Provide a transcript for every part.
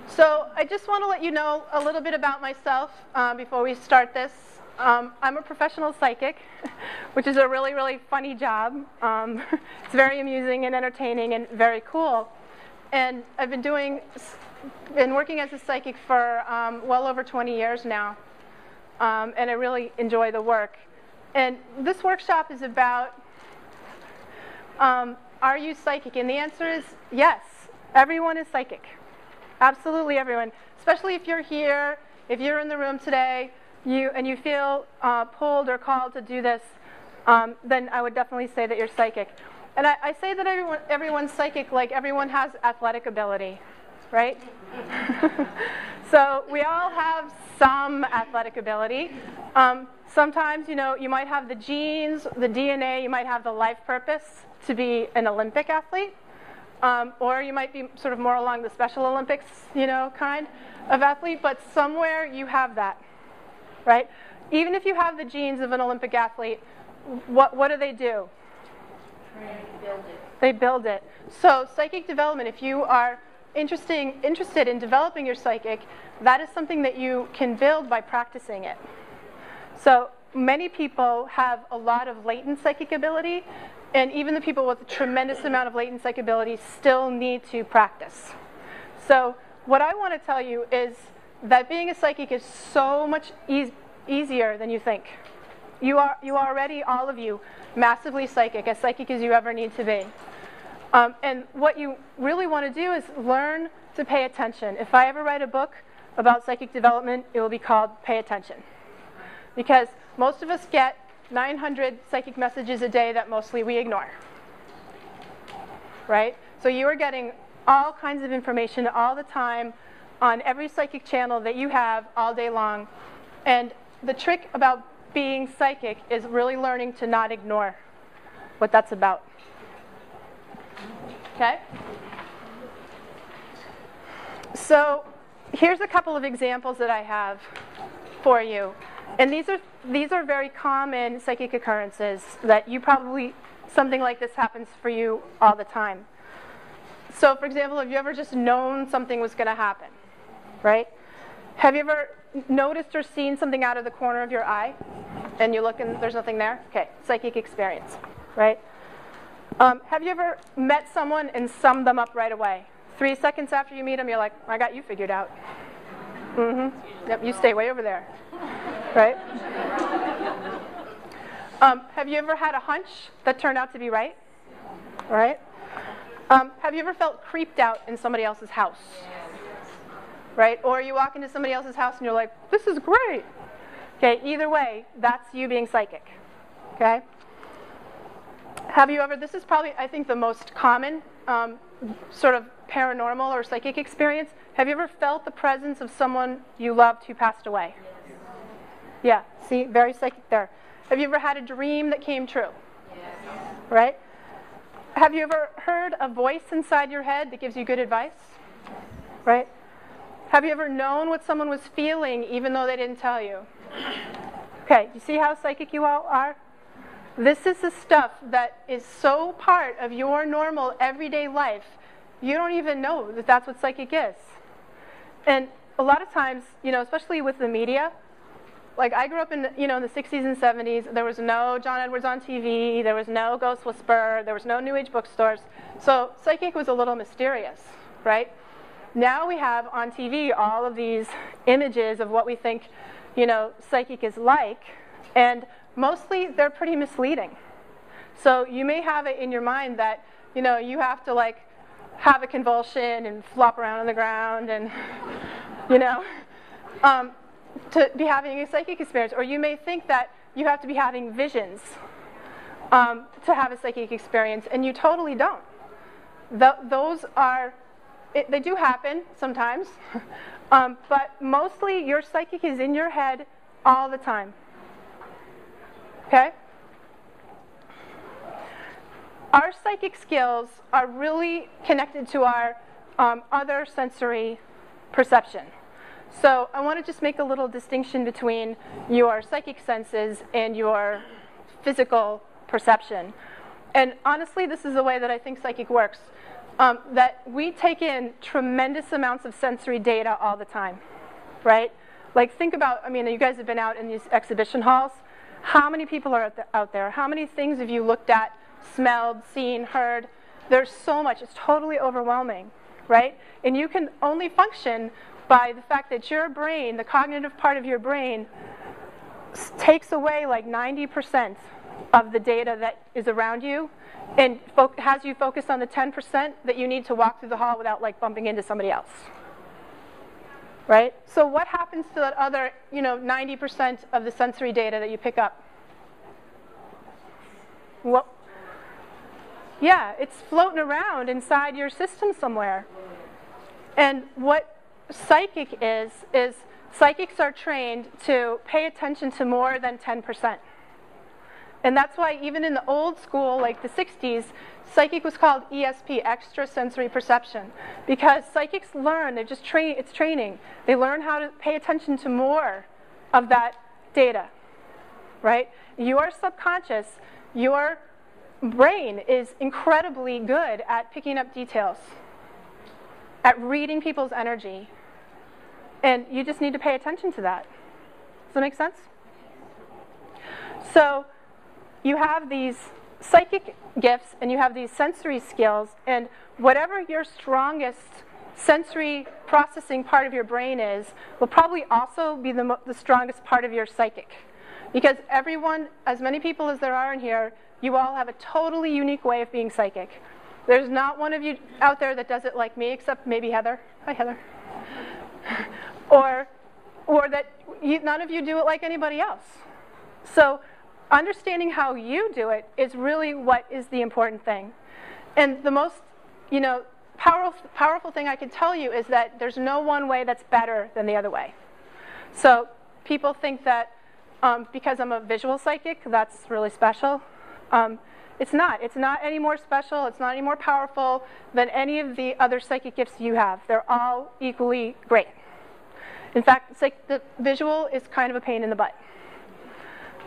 So I just want to let you know a little bit about myself before we start this. I'm a professional psychic, which is a really, really funny job. It's very amusing and entertaining and very cool. And I've been working as a psychic for well over 20 years now. And I really enjoy the work. And this workshop is about, are you psychic? And the answer is yes. Everyone is psychic. Absolutely everyone. Especially if you're here, if you're in the room today, and you feel pulled or called to do this, then I would definitely say that you're psychic. And I say that everyone's psychic like everyone has athletic ability, right? So we all have some athletic ability. Sometimes, you might have the genes, the DNA, you might have the life purpose to be an Olympic athlete. Or you might be sort of more along the Special Olympics, kind of athlete, but somewhere you have that, right? Even if you have the genes of an Olympic athlete, what do? They build it. They build it. So psychic development, if you are interested in developing your psychic, that is something that you can build by practicing it. So many people have a lot of latent psychic ability, and even the people with a tremendous amount of latent psychic ability still need to practice. So what I want to tell you is that being a psychic is so much easier than you think. You are already, all of you, massively psychic, as psychic as you ever need to be. And what you really want to do is learn to pay attention. If I ever write a book about psychic development, it will be called Pay Attention. Because most of us get 900 psychic messages a day that mostly we ignore, right? So you are getting all kinds of information all the time on every psychic channel that you have all day long. And the trick about being psychic is really learning to not ignore what that's about. Okay? So here's a couple of examples that I have for you. And these are very common psychic occurrences that you probably, something like this happens for you all the time. So for example, have you ever just known something was going to happen, right? Have you ever noticed or seen something out of the corner of your eye and you look and there's nothing there? Okay, psychic experience, right? Have you ever met someone and summed them up right away? 3 seconds after you meet them, you're like, I got you figured out. Mm-hmm. Yep, you stay way over there. Right? Have you ever had a hunch that turned out to be right? Right? Have you ever felt creeped out in somebody else's house? Right? Or you walk into somebody else's house and you're like, this is great. Okay, either way, that's you being psychic. Okay? Have you ever, this is probably, I think, the most common sort of paranormal or psychic experience. Have you ever felt the presence of someone you loved who passed away? Yeah, see, very psychic there. Have you ever had a dream that came true? Yes. Right? Have you ever heard a voice inside your head that gives you good advice? Right? Have you ever known what someone was feeling even though they didn't tell you? Okay, you see how psychic you all are? This is the stuff that is so part of your normal everyday life, you don't even know that that's what psychic is. And a lot of times, especially with the media, like I grew up in the 60s and 70s. There was no John Edwards on TV. There was no Ghost Whisperer. There was no New Age bookstores. So psychic was a little mysterious, right? Now we have on TV all of these images of what we think, psychic is like, and mostly they're pretty misleading. So you may have it in your mind that, you have to like have a convulsion and flop around on the ground and, to be having a psychic experience. Or you may think that you have to be having visions to have a psychic experience, and you totally don't. Those are, they do happen sometimes, but mostly your psychic is in your head all the time. Okay? Our psychic skills are really connected to our other sensory perception. So I want to just make a little distinction between your psychic senses and your physical perception. And honestly, this is the way that I think psychic works. That we take in tremendous amounts of sensory data all the time, right? Like think about, I mean, you guys have been out in these exhibition halls. How many people are out there? How many things have you looked at, smelled, seen, heard? There's so much. It's totally overwhelming, right? And you can only function by the fact that your brain, the cognitive part of your brain, takes away like 90% of the data that is around you and has you focus on the 10% that you need to walk through the hall without like bumping into somebody else. Right? So what happens to that other, 90% of the sensory data that you pick up? Well, yeah, it's floating around inside your system somewhere. And what psychic is psychics are trained to pay attention to more than 10%. And that's why even in the old school, like the 60s, psychic was called ESP, extrasensory perception. Because psychics learn, it's training. They learn how to pay attention to more of that data, right? Your subconscious, your brain is incredibly good at picking up details, at reading people's energy. And you just need to pay attention to that. Does that make sense? So you have these psychic gifts and you have these sensory skills, and whatever your strongest sensory processing part of your brain is will probably also be the strongest part of your psychic. Because everyone, as many people as there are in here, you all have a totally unique way of being psychic. There's not one of you out there that does it like me, except maybe Heather. Hi, Heather. Or that none of you do it like anybody else. So understanding how you do it is really what is the important thing. And the most, powerful thing I can tell you is that there's no one way that's better than the other way. So people think that because I'm a visual psychic, that's really special. It's not. It's not any more special. It's not any more powerful than any of the other psychic gifts you have. They're all equally great. In fact, the visual is kind of a pain in the butt.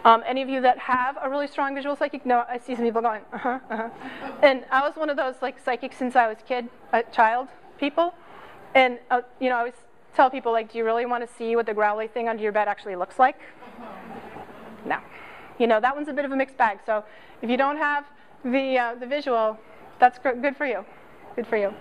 Any of you that have a really strong visual psychic? No, I see some people going, And I was one of those like psychics since I was a child people. And I always tell people, like, do you really want to see what the growly thing under your bed actually looks like? No. That one's a bit of a mixed bag. So if you don't have the visual, that's good for you. Good for you.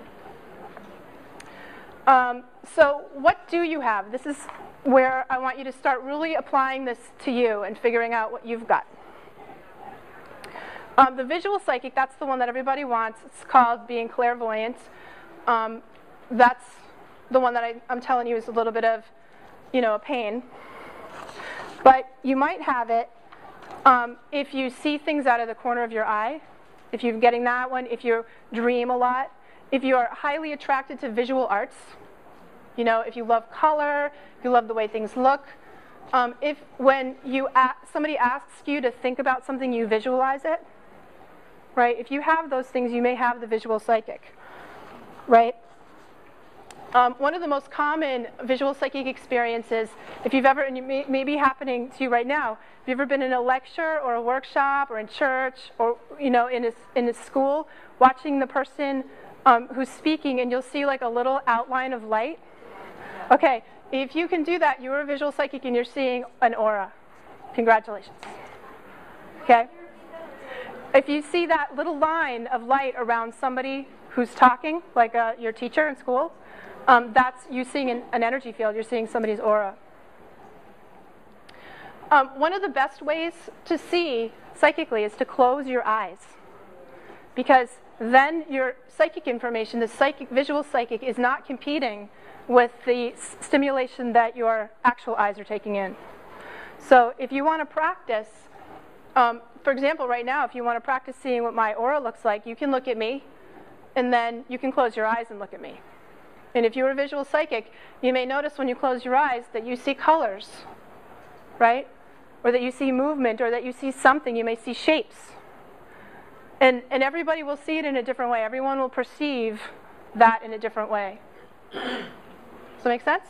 So what do you have? This is where I want you to start really applying this to you and figuring out what you've got. The visual psychic, that's the one that everybody wants. It's called being clairvoyant. That's the one that I'm telling you is a little bit of, a pain. But you might have it if you see things out of the corner of your eye, if you're getting that one, if you dream a lot, if you are highly attracted to visual arts, if you love color, if you love the way things look, if when somebody asks you to think about something, you visualize it, right? If you have those things, you may have the visual psychic, right? One of the most common visual psychic experiences, if you've ever, and it may be happening to you right now, if you've ever been in a lecture or a workshop or in church or in a school, watching the person who's speaking, and you'll see like a little outline of light. Okay, if you can do that, you're a visual psychic and you're seeing an aura. Congratulations. Okay? If you see that little line of light around somebody who's talking, like your teacher in school, that's you seeing an energy field. You're seeing somebody's aura. One of the best ways to see psychically is to close your eyes, because then your psychic information, the visual psychic, is not competing with the stimulation that your actual eyes are taking in. So if you want to practice, for example, right now, if you want to practice seeing what my aura looks like, you can look at me, and then you can close your eyes and look at me. And if you're a visual psychic, you may notice when you close your eyes that you see colors, right? Or that you see movement, or that you see something. You may see shapes. And everybody will see it in a different way. Everyone will perceive that in a different way. Does that make sense?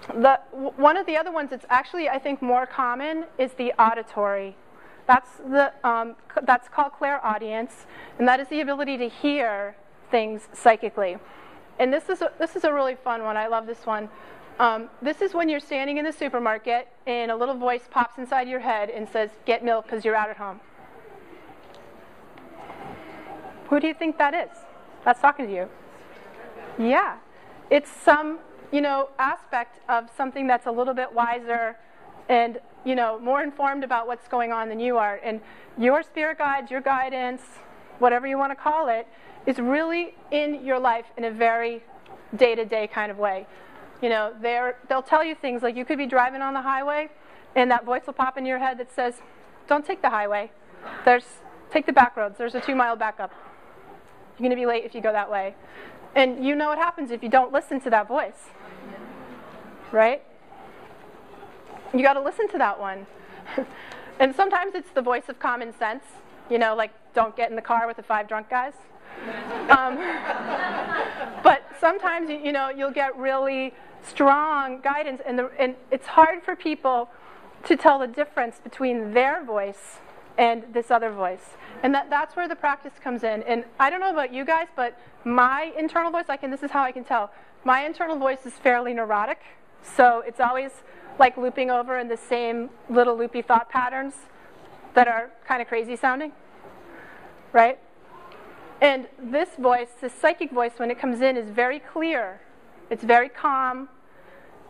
One of the other ones that's actually, I think, more common is the auditory. That's called clairaudience, and that is the ability to hear things psychically. And this is a really fun one. I love this one. This is when you're standing in the supermarket and a little voice pops inside your head and says, "Get milk because you're out at home." Who do you think that is? That's talking to you. Yeah, it's some aspect of something that's a little bit wiser and more informed about what's going on than you are. And your spirit guides, your guidance, whatever you want to call it, is really in your life in a very day-to-day kind of way. They'll tell you things like you could be driving on the highway and that voice will pop in your head that says, "Don't take the highway. Take the back roads. There's a 2-mile backup. You're going to be late if you go that way." And you know what happens if you don't listen to that voice, right? You got to listen to that one. And sometimes it's the voice of common sense, like don't get in the car with the 5 drunk guys. But sometimes, you'll get really strong guidance, and it's hard for people to tell the difference between their voice and this other voice. And that's where the practice comes in. And I don't know about you guys, but my internal voice, this is how I can tell. My internal voice is fairly neurotic, so it's always like looping over in the same little loopy thought patterns that are kind of crazy sounding, right? And this voice, this psychic voice, when it comes in, is very clear. It's very calm.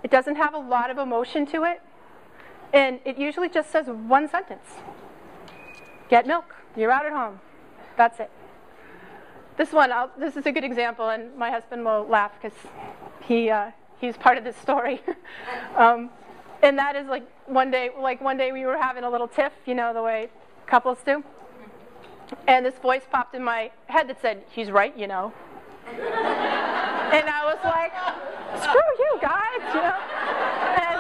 It doesn't have a lot of emotion to it. And it usually just says one sentence. "Get milk. You're out at home." That's it. This is a good example, and my husband will laugh because he's part of this story. And that is one day we were having a little tiff, the way couples do. And this voice popped in my head that said, "He's right, And I was like, "Screw you guys, And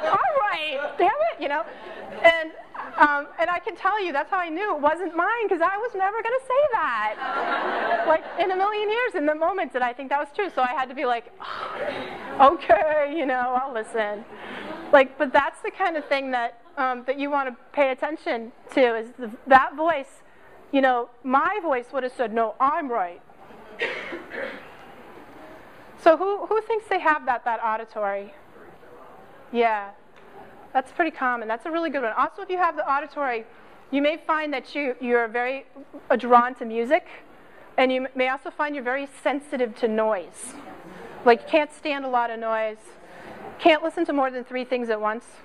all right, damn it, And I can tell you, that's how I knew it wasn't mine, because I was never going to say that. In a million years, in the moment, did I think that was true. So I had to be like, "Okay, I'll listen." But that's the kind of thing that you want to pay attention to, is that voice. My voice would have said, "No, I'm right." So who thinks they have that auditory? Yeah. That's pretty common. That's a really good one. Also, if you have the auditory, you may find that you're very drawn to music, and you may also find you're very sensitive to noise. You can't stand a lot of noise. Can't listen to more than 3 things at once.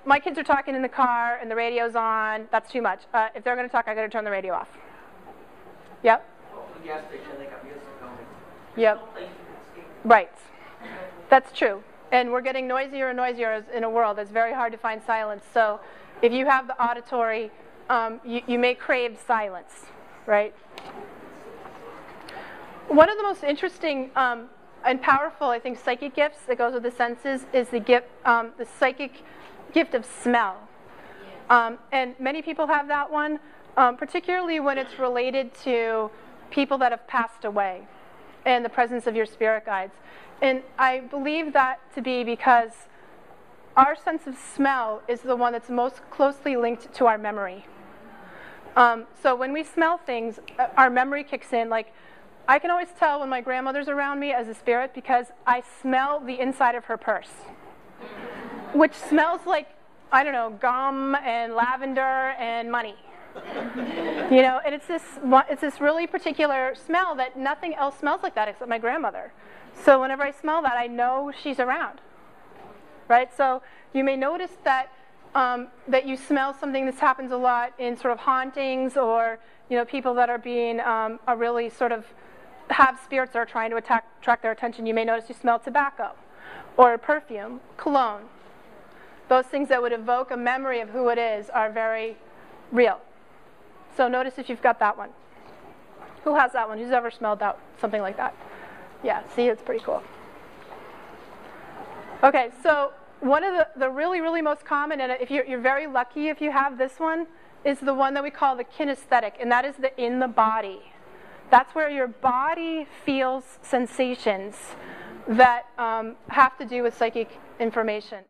My kids are talking in the car and the radio's on. That's too much. If they're going to talk, I got to turn the radio off. Yep. The gas station, they got music going. Yep. Right. That's true. And we're getting noisier and noisier in a world. It's very hard to find silence. So if you have the auditory, you may crave silence, right? One of the most interesting and powerful, I think, psychic gifts that goes with the senses is the psychic gift of smell. And many people have that one, particularly when it's related to people that have passed away and the presence of your spirit guides. And I believe that to be because our sense of smell is the one that's most closely linked to our memory. So when we smell things, our memory kicks in. I can always tell when my grandmother's around me as a spirit because I smell the inside of her purse, which smells like, I don't know, gum and lavender and money. And it's this really particular smell that nothing else smells like that except my grandmother. So whenever I smell that, I know she's around, right? So you may notice that that you smell something. This happens a lot in sort of hauntings, or people that are being are really sort of have spirits that are trying to attract their attention. You may notice you smell tobacco, or perfume, cologne. Those things that would evoke a memory of who it is are very real. So notice if you've got that one. Who has that one? Who's ever smelled something like that? Yeah, see, it's pretty cool. Okay, so one of the really, really most common, and if you're very lucky if you have this one, is the one that we call the kinesthetic, and that is the in the body. That's where your body feels sensations that have to do with psychic information.